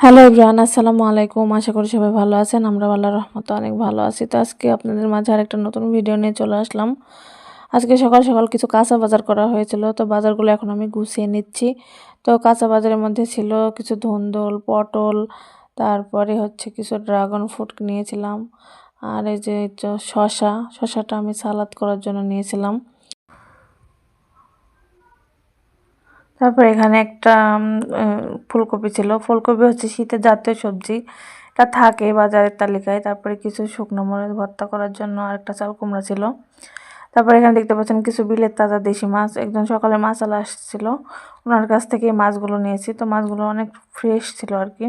Hello everyone, আসসালামু আলাইকুম। আশা করি সবাই ভালো আছেন। আমরা আল্লাহর রহমতে অনেক ভালো আছি। তো আজকে আপনাদের মাঝে আরেকটা নতুন ভিডিও নিয়ে চলে আসলাম। আজকে সকাল সকাল কিছু কাঁচা বাজার করা হয়েছিল, তো বাজারগুলো এখন আমি গুছিয়ে নিচ্ছি। তো কাঁচা বাজারের মধ্যে ছিল কিছু ধুন্দুল, পটল, তারপরে হচ্ছে কিছু ড্রাগন ফ্রুট নিয়েছিলাম। আর এই যে শশাটা আমি সালাদ করার জন্য নিয়েছিলাম। তারপর এখানে একটা ফুলকপি ছিল। ফুলকপি হচ্ছে শীতের জাতীয় সবজি, এটা থাকে বাজারের তালিকায়। তারপরে কিছু শুকনো মরিচ ভর্তা করার জন্য আরেকটা চাল কুমড়া ছিল। তারপরে এখানে দেখতে পাচ্ছেন কিছু বিলের তাজা দেশি মাছ। একজন সকালে মাছওয়ালা আসছিল, ওনার কাছ থেকে মাছগুলো নিয়েছি। তো মাছগুলো অনেক ফ্রেশ ছিল আর কি।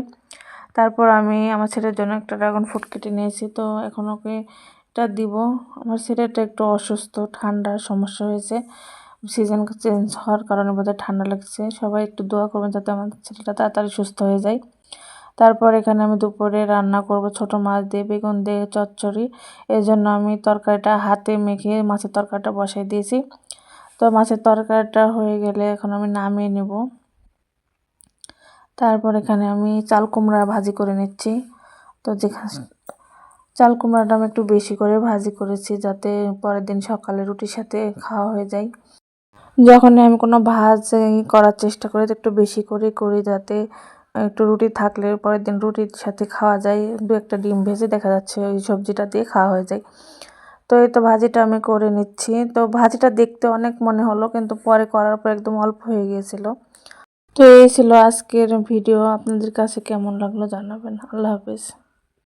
তারপর আমি আমার ছেলের জন্য একটা ড্রাগন ফ্রুট কেটে নিয়েছি। তো এখন ওকে এটা দিব। আমার ছেলেটা একটু অসুস্থ, ঠান্ডার সমস্যা হয়েছে। সিজন চেঞ্জ হওয়ার কারণে বোধহয় ঠান্ডা লাগছে। সবাই একটু দোয়া করবেন যাতে আমার ছেলেটা তাড়াতাড়ি সুস্থ হয়ে যায়। তারপর এখানে আমি দুপুরে রান্না করব ছোট মাছ দিয়ে বেগুন দিয়ে চচ্চড়ি। এই জন্য আমি তরকারিটা হাতে মেখে মাছের তরকারিটা বসাই দিয়েছি। তো মাছের তরকারিটা হয়ে গেলে এখন আমি নামিয়ে নেব। তারপর এখানে আমি চাল কুমড়া ভাজি করে নিচ্ছি। তো যেখানে চাল কুমড়াটা আমি একটু বেশি করে ভাজি করেছি, যাতে পরের দিন সকালে রুটির সাথে খাওয়া হয়ে যায়। যখনই আমি কোনো ভাজি করার চেষ্টা করি তো একটু বেশি করে করি, যাতে একটু রুটি থাকলে পরের দিন রুটির সাথে খাওয়া যায়। দু একটা ডিম ভেজে দেখা যাচ্ছে ওই সবজিটা দিয়ে খাওয়া হয়ে যায়। তো এই তো ভাজিটা আমি করে নিচ্ছি। তো ভাজিটা দেখতে অনেক মনে হলো, কিন্তু পরে করার পর একদম অল্প হয়ে গিয়েছিল। তো এই ছিল আজকের ভিডিও। আপনাদের কাছে কেমন লাগলো জানাবেন। আল্লাহ হাফেজ।